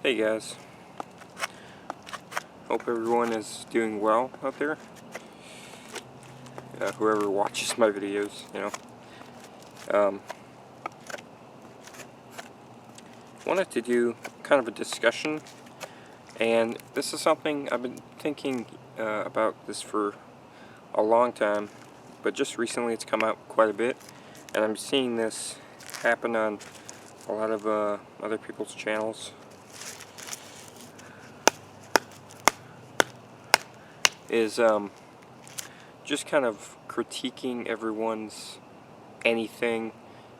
Hey guys, hope everyone is doing well out there. Whoever watches my videos, wanted to do kind of a discussion, and this is something I've been thinking about this for a long time, but just recently it's come out quite a bit, and I'm seeing this happen on a lot of other people's channels. Is just kind of critiquing everyone's anything,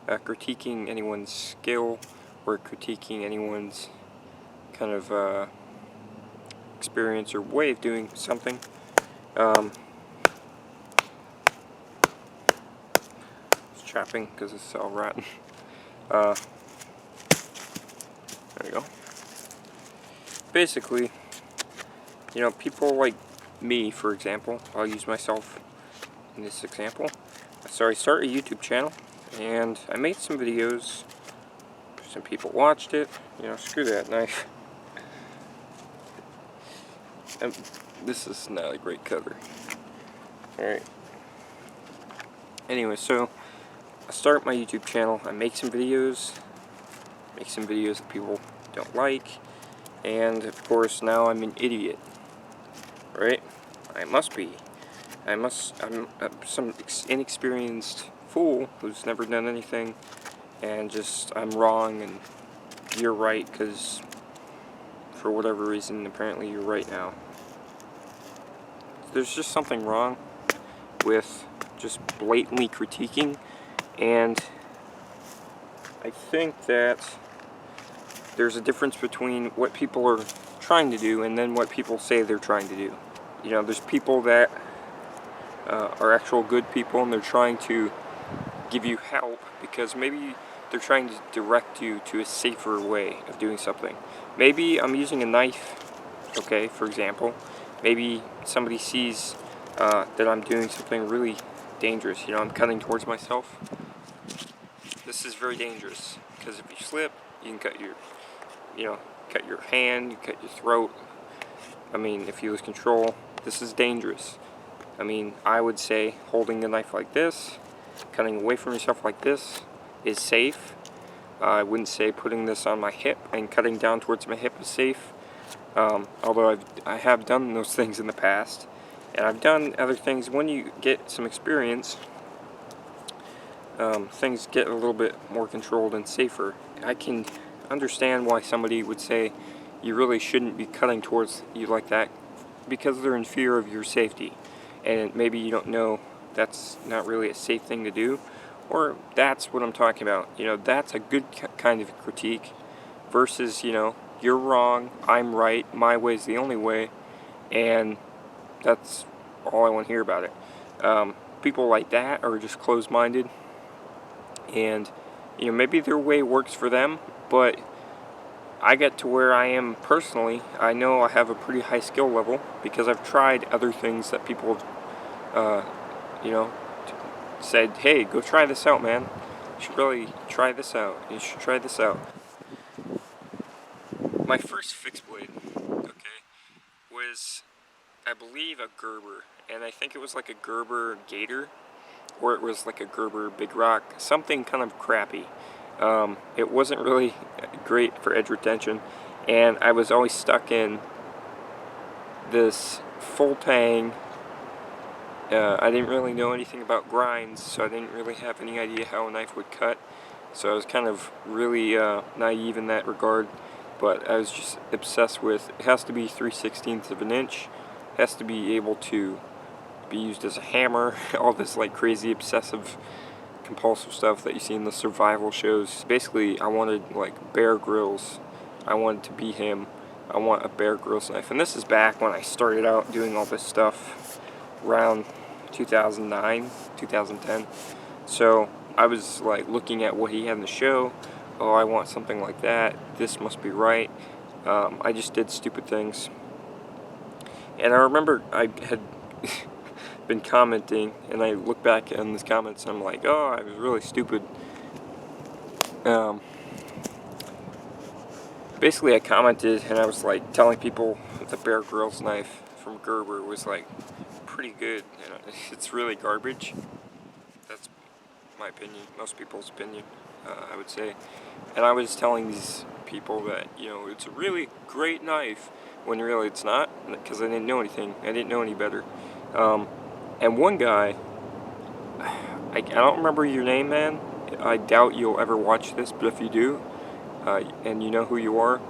critiquing anyone's skill, or critiquing anyone's kind of experience or way of doing something. It's chopping because it's all rotten. There you go. Basically, people like me, for example, I'll use myself in this example. So I started a YouTube channel, and I made some videos. Some people watched it. Screw that knife. This is not a great cover. Alright. Anyway, so I start my YouTube channel. I make some videos. That people don't like. And, of course, now I'm an idiot. Right? I must be. I'm some inexperienced fool who's never done anything, and just I'm wrong and you're right because for whatever reason apparently you're right now. There's just something wrong with just blatantly critiquing, and I think that there's a difference between what people are trying to do and then what people say they're trying to do. There's people that are actual good people, and they're trying to give you help because maybe they're trying to direct you to a safer way of doing something. Maybe I'm using a knife, okay, for example. Maybe somebody sees that I'm doing something really dangerous. I'm cutting towards myself. This is very dangerous because if you slip, you can cut your hand, you cut your throat. If you lose control, this is dangerous. I would say holding the knife like this, cutting away from yourself like this, is safe. I wouldn't say putting this on my hip and cutting down towards my hip is safe. Although I have done those things in the past, and I've done other things. When you get some experience, things get a little bit more controlled and safer. I can understand why somebody would say you really shouldn't be cutting towards you like that because they're in fear of your safety, and maybe you don't know that's not really a safe thing to do, or that's what I'm talking about. That's a good kind of critique versus, you're wrong, I'm right, my way's the only way, and that's all I want to hear about it. People like that are just closed-minded, and maybe their way works for them, but I get to where I am personally. I know I have a pretty high skill level because I've tried other things that people have, said, hey, go try this out, man. You should really try this out. You should try this out. My first fixed blade, okay, was, I believe, a Gerber, and I think it was like a Gerber Gator, or it was like a Gerber Big Rock, something kind of crappy. It wasn't really great for edge retention, and I was always stuck in this full tang. I didn't really know anything about grinds, so I didn't really have any idea how a knife would cut, so I was kind of really naive in that regard. But I was just obsessed with, it has to be 3/16 of an inch, it has to be able to be used as a hammer, all this like crazy obsessive compulsive stuff that you see in the survival shows. Basically, I wanted like Bear Grylls. I wanted to be him. I want a Bear Grylls knife. And this is back when I started out doing all this stuff around 2009, 2010. So I was like looking at what he had in the show. Oh, I want something like that. This must be right. I just did stupid things. And I remember I had been commenting, and I look back on these comments and I'm like, oh, I was really stupid. basically I commented and I was like telling people the Bear Grylls knife from Gerber was like pretty good. You know, it's really garbage. That's my opinion, most people's opinion, I would say. And I was telling these people that, you know, it's a really great knife, when really it's not, because I didn't know anything. I didn't know any better. And one guy, I don't remember your name, man. I doubt you'll ever watch this, but if you do, and you know who you are,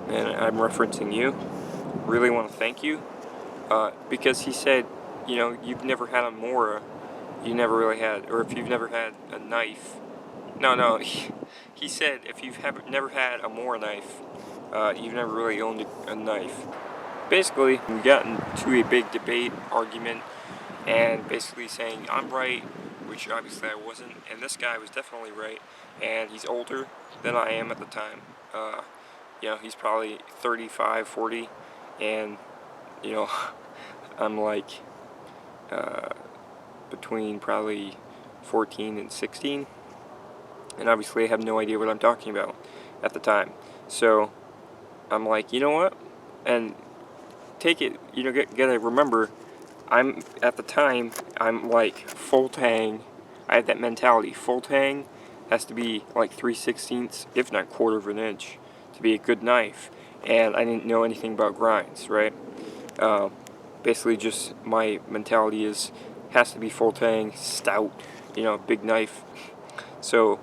and I'm referencing you, really want to thank you, because he said, you know, you've never had a Mora, you never really had, or if you've never had a knife, no, he said if you've never had a Mora knife, you've never really owned a knife. Basically, we got into a big debate, argument, and basically saying I'm right, which obviously I wasn't, and this guy was definitely right, and he's older than I am at the time. You know, he's probably 35, 40, and, you know, I'm like, between probably 14 and 16, and obviously I have no idea what I'm talking about at the time. So, I'm like, you know what, and take it, you know, gotta remember, at the time, I'm like, full tang, I had that mentality, full tang has to be like 3/16, if not quarter of an inch, to be a good knife, and I didn't know anything about grinds, right? Basically just my mentality has to be full tang, stout, you know, big knife. So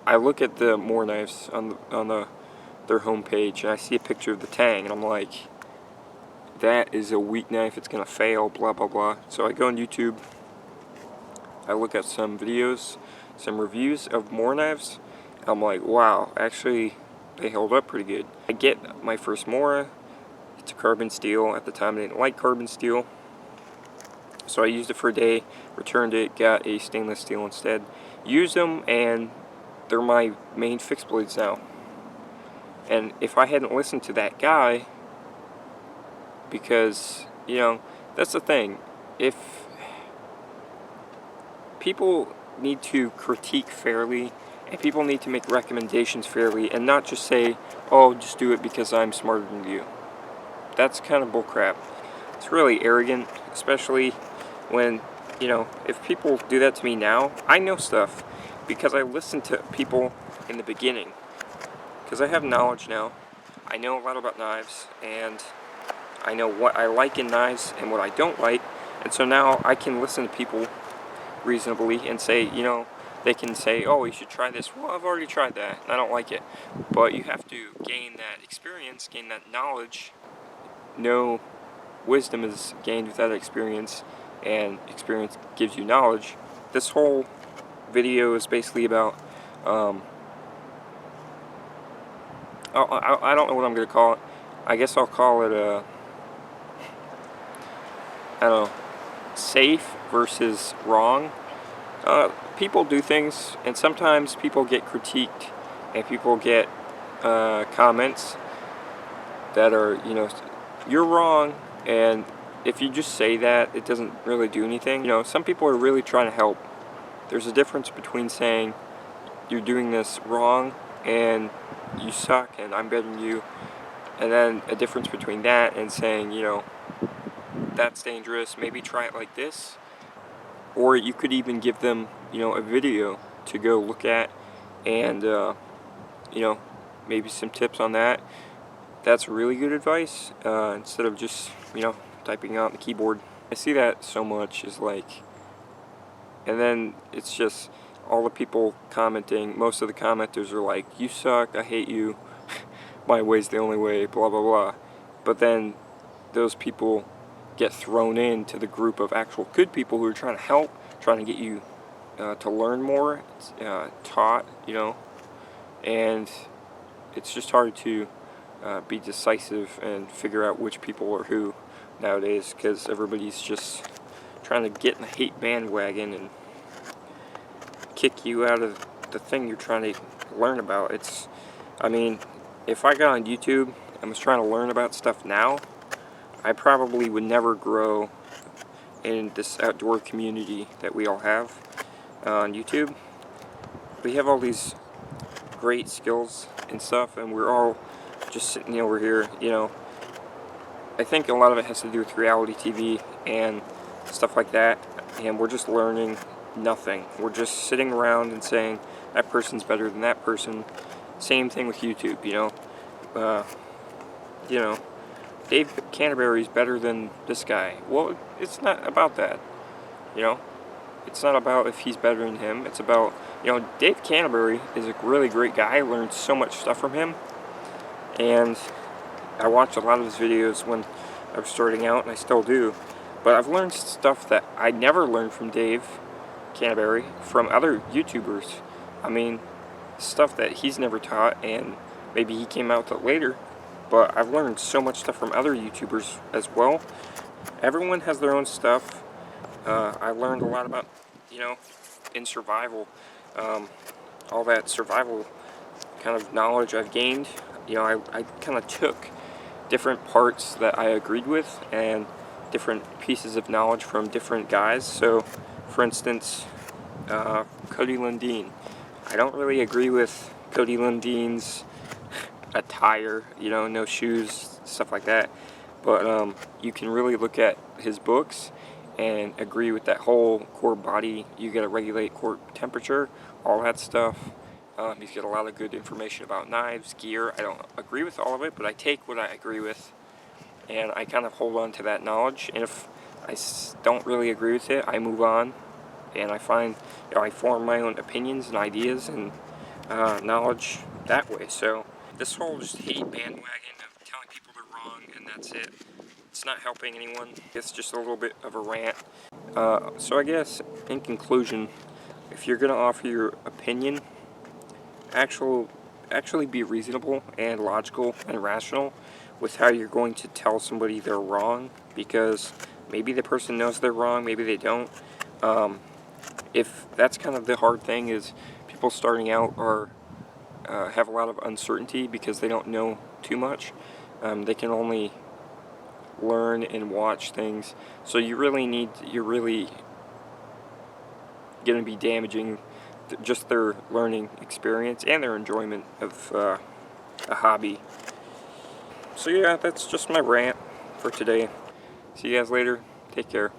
I look at the Moore knives on their homepage, and I see a picture of the tang, and I'm like, that is a weak knife, it's gonna fail, blah blah blah. So I go on YouTube, I look at some videos, some reviews of Moore knives, and I'm like, wow, actually they held up pretty good. I get my first Mora, it's a carbon steel. At the time I didn't like carbon steel, so I used it for a day, returned it, got a stainless steel instead. Used them, and they're my main fixed blades now. And if I hadn't listened to that guy, because, you know, that's the thing, if people need to critique fairly, and people need to make recommendations fairly, and not just say, oh, just do it because I'm smarter than you. That's kind of bullcrap. It's really arrogant, especially when, you know, if people do that to me now, I know stuff because I listened to people in the beginning. Because I have knowledge now. I know a lot about knives, and I know what I like in knives and what I don't like, and so now I can listen to people reasonably and say, you know, they can say, oh, you should try this. Well, I've already tried that, and I don't like it. But you have to gain that experience, gain that knowledge. No wisdom is gained without experience, and experience gives you knowledge. This whole video is basically about, I don't know what I'm going to call it. I guess I'll call it I don't know, safe versus wrong. People do things, and sometimes people get critiqued, and people get comments that are, you know, you're wrong, and if you just say that, it doesn't really do anything. You know, some people are really trying to help. There's a difference between saying you're doing this wrong and you suck and I'm better than you, and then a difference between that and saying, you know, that's dangerous, maybe try it like this. Or you could even give them, you know, a video to go look at, and you know, maybe some tips on that. That's really good advice, instead of just, you know, typing out on the keyboard. I see that so much, is like, and then it's just all the people commenting, most of the commenters are like, you suck, I hate you, my way's the only way, blah blah blah. But then those people get thrown into the group of actual good people who are trying to help, trying to get you to learn more, taught, you know, and it's just hard to be decisive and figure out which people are who nowadays, because everybody's just trying to get in the hate bandwagon and kick you out of the thing you're trying to learn about. It's, I mean, if I got on YouTube and was trying to learn about stuff now, I probably would never grow in this outdoor community that we all have on YouTube. We have all these great skills and stuff, and we're all just sitting over here, you know. I think a lot of it has to do with reality TV and stuff like that, and we're just learning nothing. We're just sitting around and saying, that person's better than that person. Same thing with YouTube, you know. You know, Dave Canterbury's better than this guy. Well, it's not about that, you know. It's not about if he's better than him. It's about, you know, Dave Canterbury is a really great guy. I learned so much stuff from him, and I watched a lot of his videos when I was starting out, and I still do. But I've learned stuff that I never learned from Dave Canterbury from other YouTubers. I mean, stuff that he's never taught, and maybe he came out with it later. But I've learned so much stuff from other YouTubers as well. Everyone has their own stuff. I learned a lot about, you know, in survival, all that survival kind of knowledge I've gained. You know, I kind of took different parts that I agreed with and different pieces of knowledge from different guys. So, for instance, Cody Lundeen. I don't really agree with Cody Lundeen's attire, you know, no shoes, stuff like that. But you can really look at his books and agree with that whole core body. You gotta regulate core temperature, all that stuff. He's got a lot of good information about knives, gear. I don't agree with all of it, but I take what I agree with, and I kind of hold on to that knowledge. And if I don't really agree with it, I move on, and I find, you know, I form my own opinions and ideas and knowledge that way. So this whole just hate bandwagon of telling people they're wrong and that's it, it's not helping anyone. It's just a little bit of a rant. So I guess, in conclusion, if you're going to offer your opinion, actually be reasonable and logical and rational with how you're going to tell somebody they're wrong, because maybe the person knows they're wrong, maybe they don't. If that's kind of the hard thing, is people starting out are have a lot of uncertainty because they don't know too much. They can only learn and watch things, so you're really going to be damaging just their learning experience and their enjoyment of a hobby. So yeah, that's just my rant for today. See you guys later. Take care.